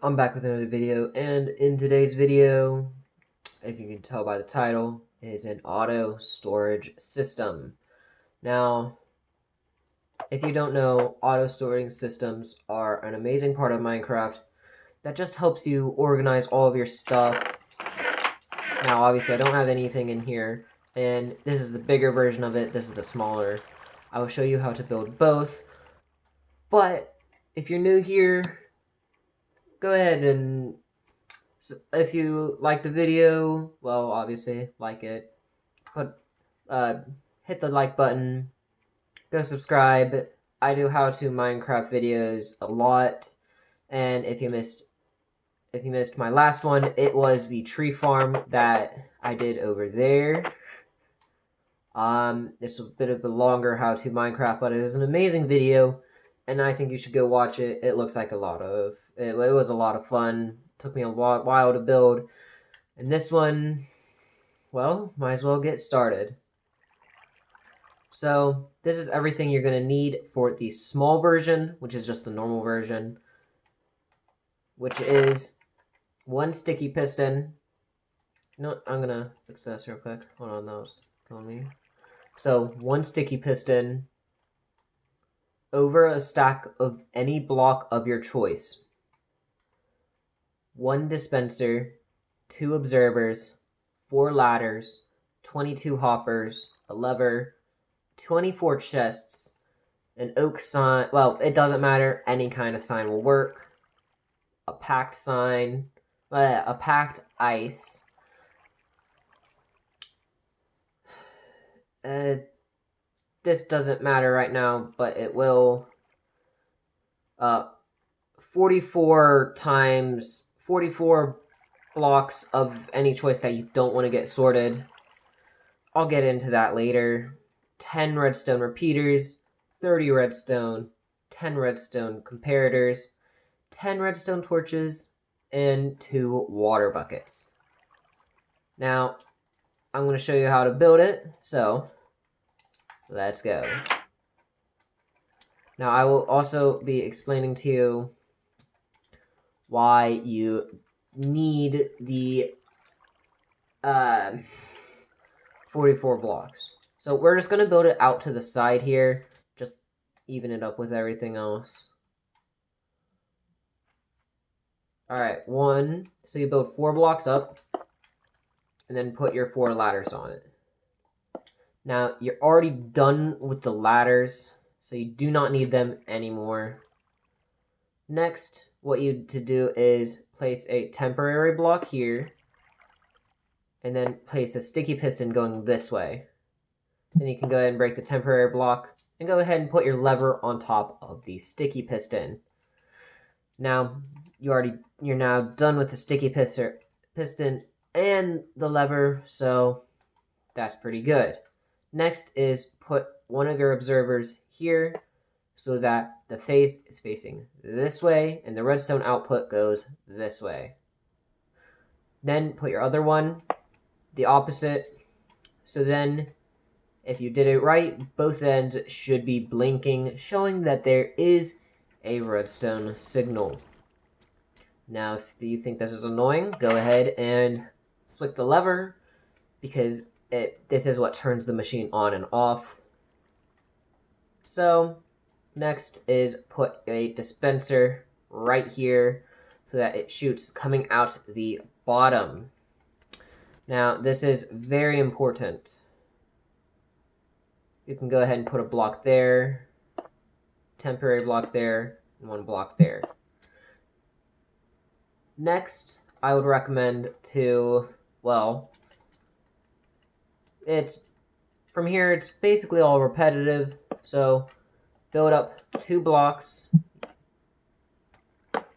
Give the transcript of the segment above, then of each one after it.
I'm back with another video, and in today's video, if you can tell by the title, is an auto storage system. Now, if you don't know, auto storage systems are an amazing part of Minecraft that just helps you organize all of your stuff. Now, obviously, I don't have anything in here, and this is the bigger version of it, this is the smaller. I will show you how to build both, but if you're new here, go ahead and if you like the video, well, obviously, like it. Hit the like button. Go subscribe. I do how-to Minecraft videos a lot, and if you missed my last one, it was the tree farm that I did over there. It's a bit of a longer how-to Minecraft, but it is an amazing video, and I think you should go watch it. It looks like it was a lot of fun. Took me a while to build. And this one, well, might as well get started. So this is everything you're going to need for the small version, which is just the normal version, which is one sticky piston. No, I'm going to fix this real quick. Hold on, that was killing me. So one sticky piston over a stack of any block of your choice. One dispenser, 2 observers, 4 ladders, 22 hoppers, a lever, 24 chests, an oak sign. Well, it doesn't matter. Any kind of sign will work. A packed sign, a packed ice. This doesn't matter right now, but it will. 44 times 44 blocks of any choice that you don't want to get sorted. I'll get into that later. 10 redstone repeaters, 30 redstone, 10 redstone comparators, 10 redstone torches, and 2 water buckets. Now, I'm going to show you how to build it, so let's go. Now, I will also be explaining to you why you need the 44 blocks. So we're just going to build it out to the side here. Just even it up with everything else. Alright, 1. So you build 4 blocks up. And then put your 4 ladders on it. Now, you're already done with the ladders. So you do not need them anymore. Next, what you need to do is place a temporary block here. And then place a sticky piston going this way. Then you can go ahead and break the temporary block and go ahead and put your lever on top of the sticky piston. Now, you're now done with the sticky piston and the lever, so that's pretty good. Next is put one of your observers here so that the face is facing this way and the redstone output goes this way. Then put your other one the opposite. So then, if you did it right, both ends should be blinking, showing that there is a redstone signal. Now, if you think this is annoying, go ahead and flick the lever, because this is what turns the machine on and off. So, next is put a dispenser right here, so that it shoots coming out the bottom. Now, this is very important. You can go ahead and put a block there, temporary block there, and 1 block there. Next, I would recommend to, well, from here, it's basically all repetitive, so build up 2 blocks,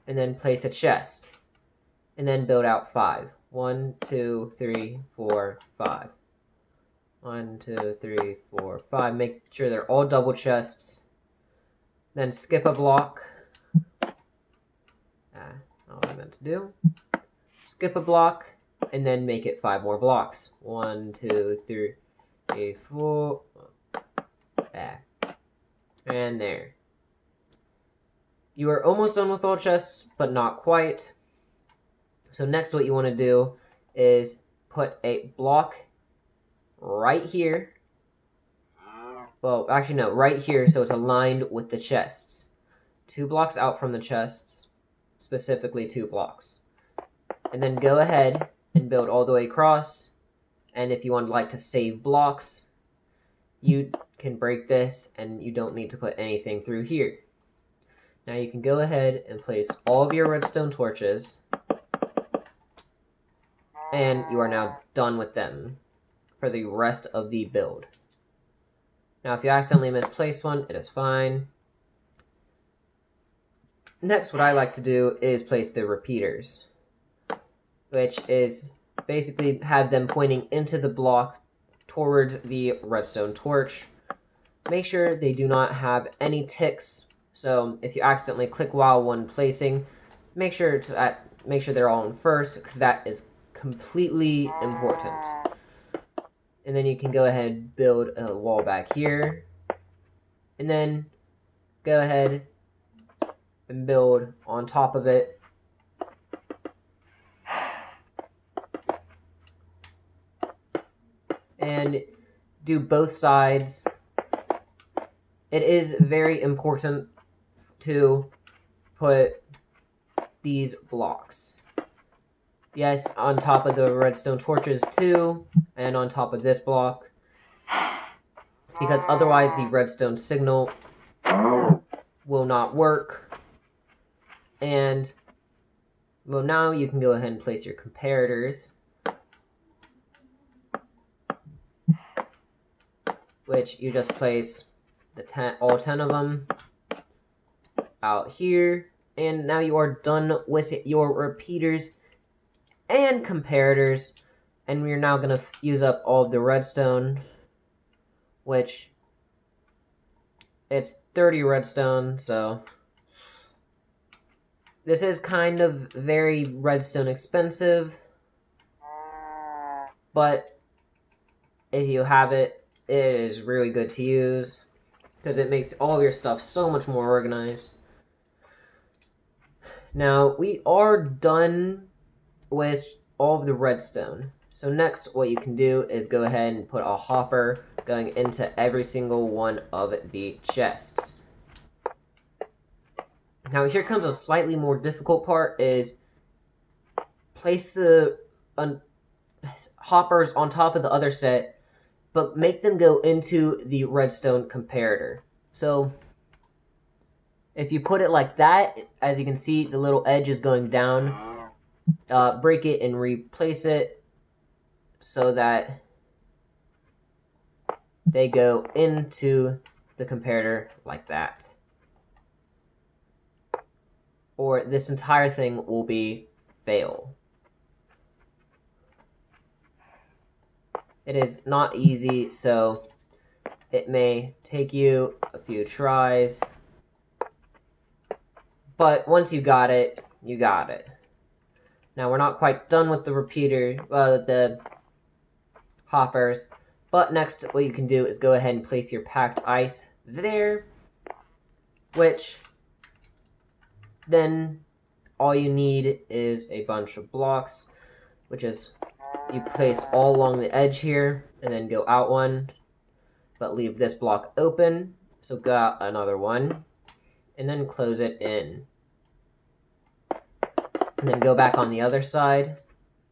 and then place a chest, and then build out 5. 1, 2, 3, 4, 5. 1, 2, 3, 4, 5. Make sure they're all double chests. Then skip a block. Not what I meant to do. Skip a block, and then make it 5 more blocks. 1, 2, 3, 4. And there. You are almost done with all chests, but not quite. So next what you want to do is put a block right here. Well, actually no, right here so it's aligned with the chests. 2 blocks out from the chests, specifically 2 blocks. And then go ahead and build all the way across. And if you would like to save blocks, you can break this and you don't need to put anything through here. Now you can go ahead and place all of your redstone torches, and you are now done with them for the rest of the build. Now if you accidentally misplace one, it is fine. Next, what I like to do is place the repeaters, which is basically have them pointing into the block towards the redstone torch. Make sure they do not have any ticks. So if you accidentally click while one placing, make sure they're all in first, because that is completely important. And then you can go ahead and build a wall back here, and then go ahead and build on top of it. And do both sides. It is very important to put these blocks. Yes, on top of the redstone torches too, and on top of this block, because otherwise the redstone signal will not work. And well, now you can go ahead and place your comparators, which you just place all 10 of them out here. And now you are done with your repeaters and comparators, and we're now going to use up all of the redstone, which it's 30 redstone, so this is kind of very redstone expensive, but if you have it, it is really good to use, because it makes all of your stuff so much more organized. Now, we are done with all of the redstone. So next, what you can do is go ahead and put a hopper going into every single one of the chests. Now, here comes a slightly more difficult part, is place the hoppers on top of the other set, but make them go into the redstone comparator. So if you put it like that, as you can see, the little edge is going down. Break it and replace it so that they go into the comparator like that. Or this entire thing will be fail. It is not easy, so it may take you a few tries. But once you got it, you got it. Now we're not quite done with the the hoppers, but next what you can do is go ahead and place your packed ice there, which then all you need is a bunch of blocks, which is you place all along the edge here and then go out one, but leave this block open, so go out another one and then close it in. And then go back on the other side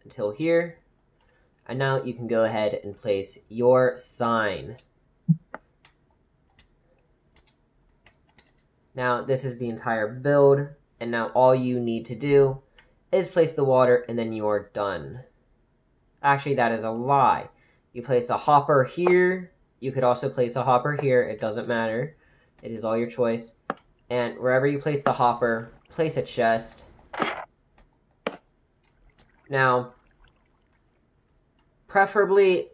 until here. And now you can go ahead and place your sign. Now this is the entire build, and now all you need to do is place the water and then you're done. Actually, that is a lie. You place a hopper here. You could also place a hopper here. It doesn't matter. It is all your choice. And wherever you place the hopper, place a chest. Now, preferably,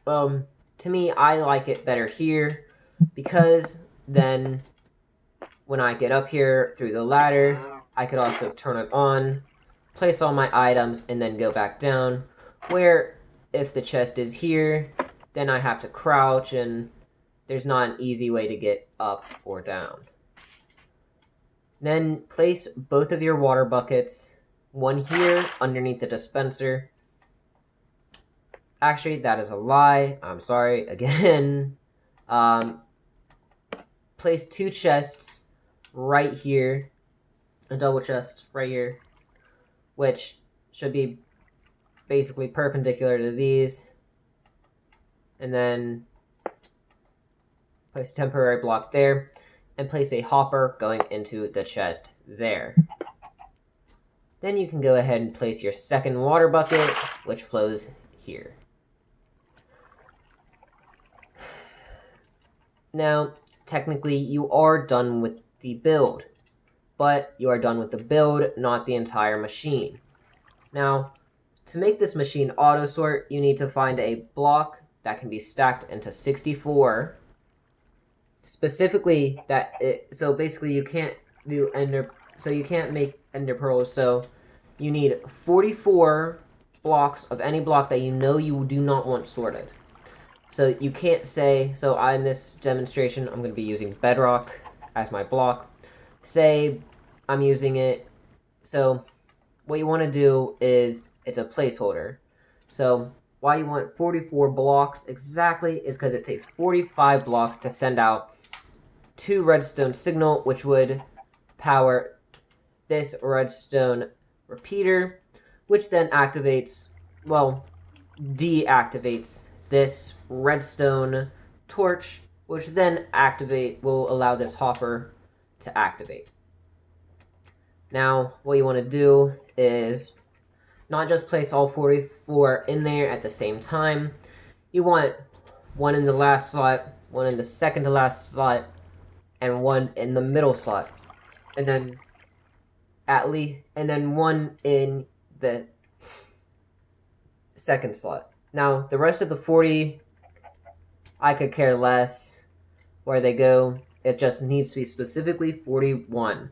to me, I like it better here, because then when I get up here through the ladder, I could also turn it on, place all my items, and then go back down, where if the chest is here, then I have to crouch, and there's not an easy way to get up or down. Then place both of your water buckets one here underneath the dispenser. Actually, that is a lie. I'm sorry. Again, place 2 chests right here, a double chest right here, which should be basically perpendicular to these, and then place a temporary block there, and place a hopper going into the chest there. Then you can go ahead and place your second water bucket, which flows here. Now, technically, you are done with the build, but you are done with the build, not the entire machine. Now, to make this machine auto-sort, you need to find a block that can be stacked into 64. Specifically, so basically you can't do you can't make ender pearls, so you need 44 blocks of any block that you know you do not want sorted. So you can't say, so in this demonstration, I'm going to be using bedrock as my block. Say I'm using it, so what you want to do is, it's a placeholder. So why you want 44 blocks exactly is because it takes 45 blocks to send out 2 redstone signal, which would power this redstone repeater, which then activates, well, deactivates this redstone torch, which then will allow this hopper to activate. Now, what you want to do is not just place all 44 in there at the same time. You want one in the last slot, one in the second to last slot, and one in the middle slot. And then one in the second slot. Now, the rest of the 40, I could care less where they go. It just needs to be specifically 41.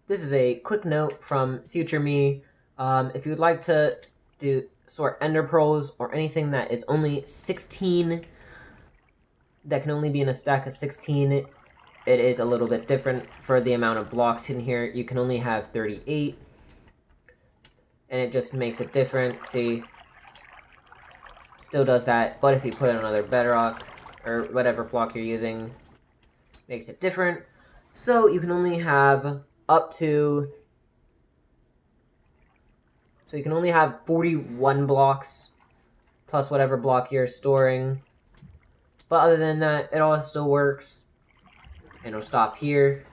This is a quick note from future me. If you would like to sort ender pearls or anything that is only 16, that can only be in a stack of 16, it is a little bit different for the amount of blocks in here. You can only have 38, and it just makes it different. See, still does that, but if you put in another bedrock or whatever block you're using, makes it different. So you can only have so you can only have 41 blocks plus whatever block you're storing. But other than that, it all still works. And it'll stop here.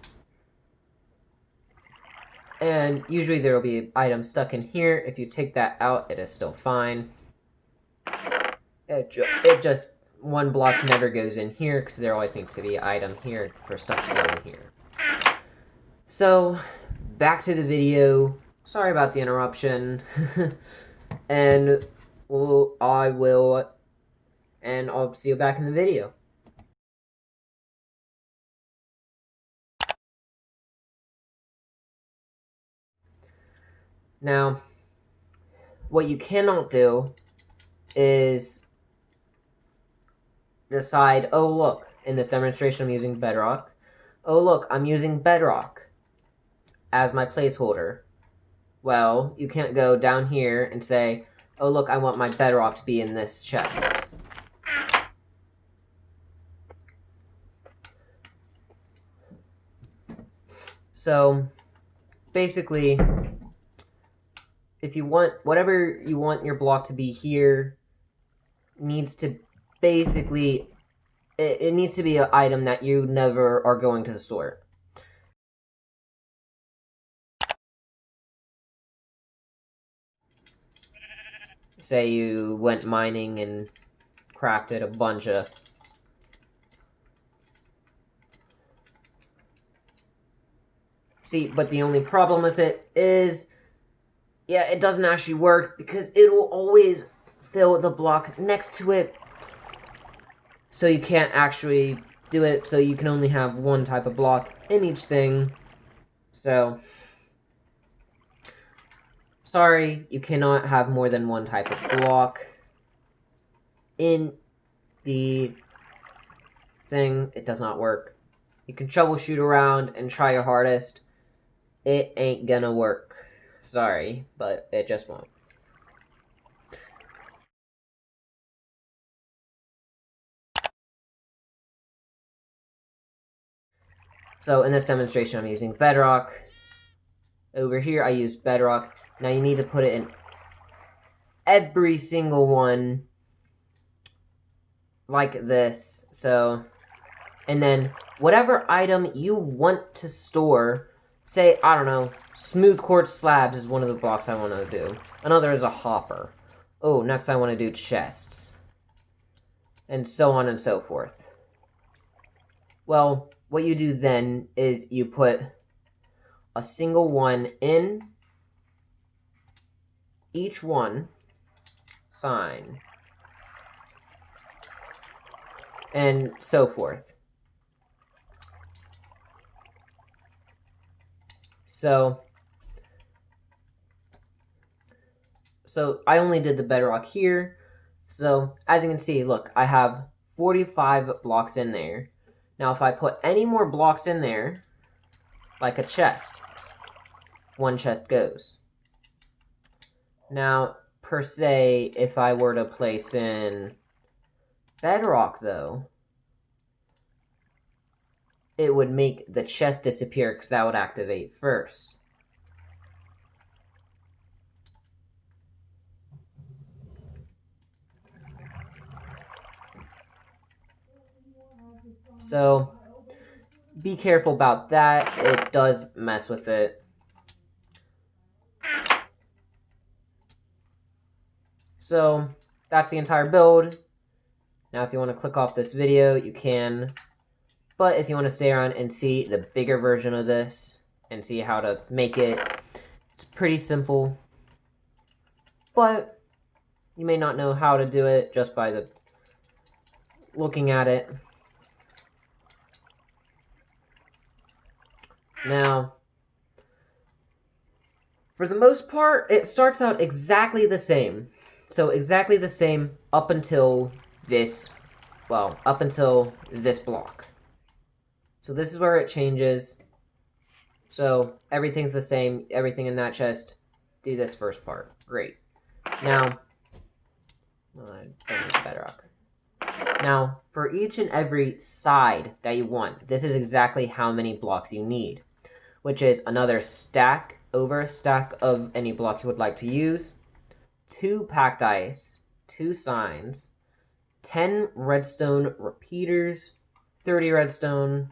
And usually there will be an item stuck in here. If you take that out, it is still fine. It just, one block never goes in here because there always needs to be an item here for stuff to go in here. So, back to the video. Sorry about the interruption. And I'll see you back in the video. Now, what you cannot do is decide, oh look, in this demonstration I'm using bedrock. Oh look, I'm using bedrock as my placeholder. Well, you can't go down here and say, oh look, I want my bedrock to be in this chest. So, basically, if you want, whatever you want your block to be here, needs to basically, it needs to be an item that you never are going to sort. Say you went mining and crafted a bunch of but the only problem with it is, yeah, it doesn't actually work because it will always fill the block next to it. So you can't actually do it, so you can only have one type of block in each thing. So, sorry, you cannot have more than one type of block in the thing, it does not work. You can troubleshoot around and try your hardest. It ain't gonna work. Sorry, but it just won't. So in this demonstration, I'm using Bedrock. Over here, I used Bedrock. Now you need to put it in every single one like this. So, and then whatever item you want to store, say, I don't know, smooth quartz slabs is one of the blocks I want to do. Another is a hopper. Oh, next I want to do chests. And so on and so forth. Well, what you do then is you put a single one in each one, sign, and so forth. So I only did the bedrock here. So as you can see, look, I have 45 blocks in there. Now if I put any more blocks in there, like a chest, one chest goes. Now, per se, if I were to place in bedrock though, it would make the chest disappear because that would activate first. So be careful about that. It does mess with it. So that's the entire build. Now if you want to click off this video, you can. But if you want to stay around and see the bigger version of this and see how to make it, it's pretty simple. But you may not know how to do it just by the looking at it. Now, for the most part, it starts out exactly the same. So exactly the same up until this, well, up until this block. So this is where it changes. So everything's the same, everything in that chest. Do this first part. Great. Now, I don't need bedrock. Now, for each and every side that you want, this is exactly how many blocks you need, which is another stack over a stack of any block you would like to use, 2 packed ice, 2 signs, 10 redstone repeaters, 30 redstone,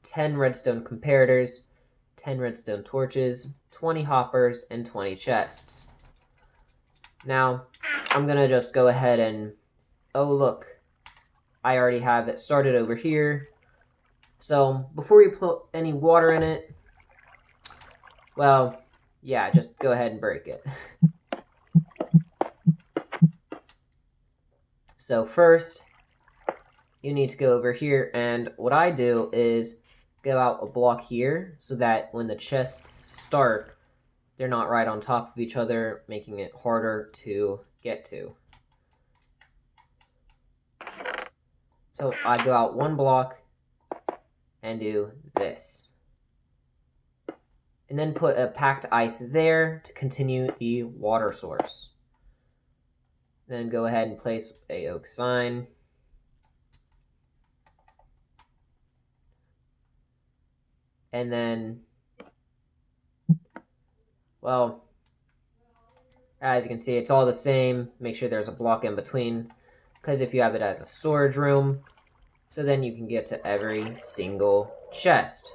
10 redstone comparators, 10 redstone torches, 20 hoppers, and 20 chests. Now, I'm gonna just go ahead and, oh look, I already have it started over here. So before you put any water in it, well, yeah, just go ahead and break it. So first, you need to go over here, and what I do is go out a block here so that when the chests start, they're not right on top of each other, making it harder to get to. So I go out 1 block and do this. And then put a packed ice there to continue the water source. Then go ahead and place a oak sign. And then, well, as you can see, it's all the same. Make sure there's a block in between, because if you have it as a storage room, so then you can get to every single chest.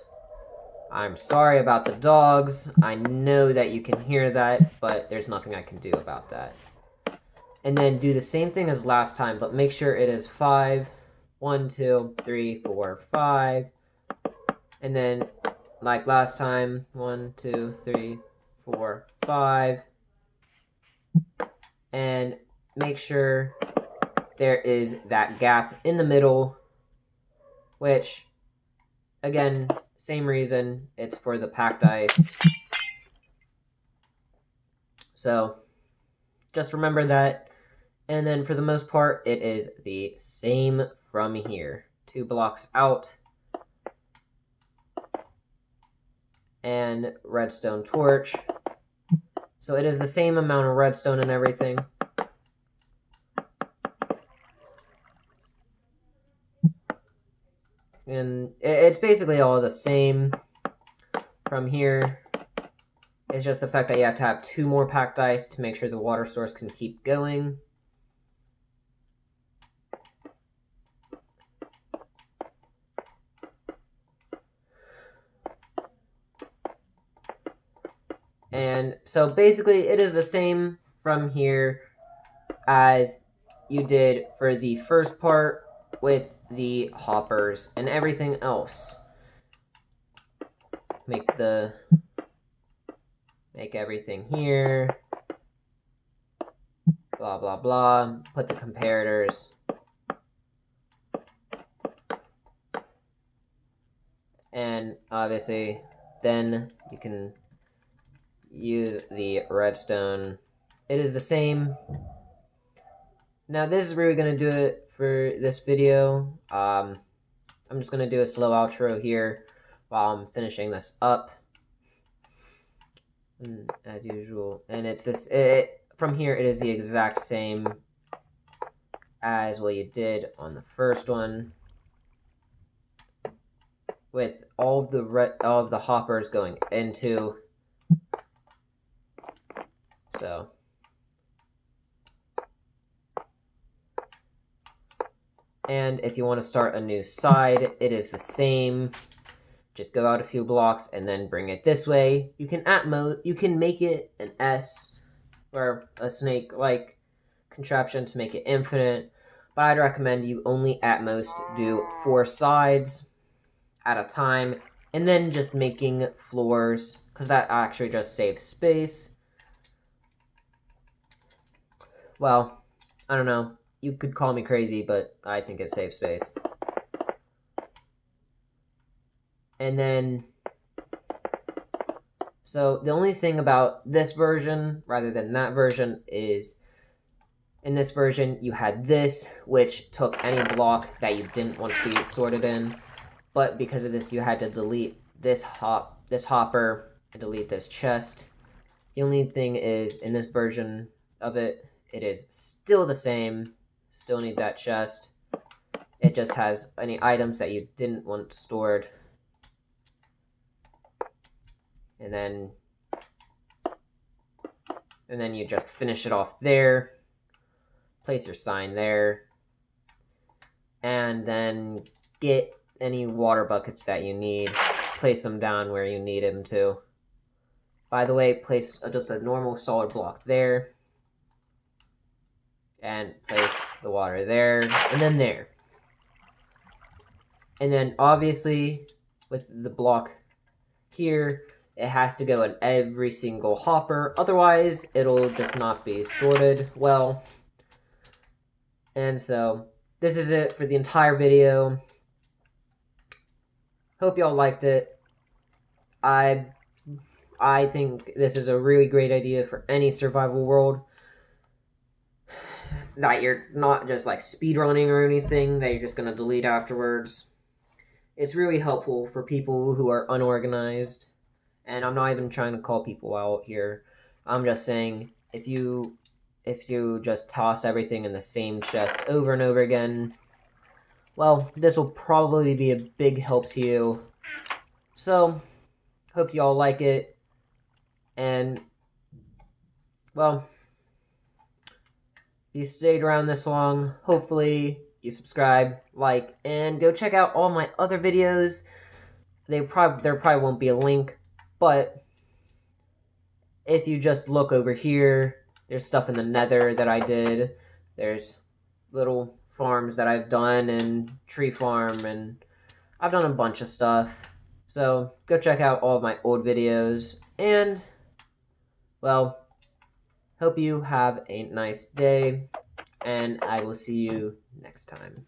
I'm sorry about the dogs. I know that you can hear that, but there's nothing I can do about that. And then do the same thing as last time, but make sure it is 5. 1, 2, 3, 4, 5. And then, like last time, 1, 2, 3, 4, 5. And make sure there is that gap in the middle, which, again, same reason, it's for the packed ice. So just remember that. And then for the most part, it is the same from here 2 blocks out, and redstone torch. So it is the same amount of redstone and everything. And it's basically all the same from here. It's just the fact that you have to have 2 more packed ice to make sure the water source can keep going. And so basically it is the same from here as you did for the first part with the hoppers and everything else. Make everything here. Blah, blah, blah. Put the comparators. And obviously, then you can use the redstone. It is the same. Now, this is really going to do it for this video. I'm just going to do a slow outro here while I'm finishing this up. As usual. And it's this. From here, it is the exact same as what you did on the first one, with all of the hoppers going into. So, and if you want to start a new side, it is the same. Just go out a few blocks and then bring it this way. You can make it an S or a snake-like contraption to make it infinite, but I'd recommend you only at most do 4 sides at a time, and then just making floors, because that actually just saves space. Well, I don't know. You could call me crazy, but I think it saves space. And then, so the only thing about this version, rather than that version, is in this version you had this, which took any block that you didn't want to be sorted in. But because of this, you had to delete this hopper and delete this chest. The only thing is, in this version of it, it is still the same. Still need that chest. It just has any items that you didn't want stored. And then you just finish it off there. Place your sign there. And then get any water buckets that you need. Place them down where you need them to. By the way, place just a normal solid block there. And place the water there, and then there. And then obviously, with the block here, it has to go in every single hopper. Otherwise, it'll just not be sorted well. And so, this is it for the entire video. Hope y'all liked it. I think this is a really great idea for any survival world. That you're not just like speedrunning or anything that you're just going to delete afterwards. It's really helpful for people who are unorganized. And I'm not even trying to call people out here. I'm just saying, if you just toss everything in the same chest over and over again, well, this will probably be a big help to you. So, hope you all like it. And, well, if you stayed around this long, hopefully you subscribe, like, and go check out all my other videos. There probably won't be a link, but if you just look over here, there's stuff in the Nether that I did. There's little farms that I've done, and tree farm, and I've done a bunch of stuff. So go check out all of my old videos, and, well, hope you have a nice day, and I will see you next time.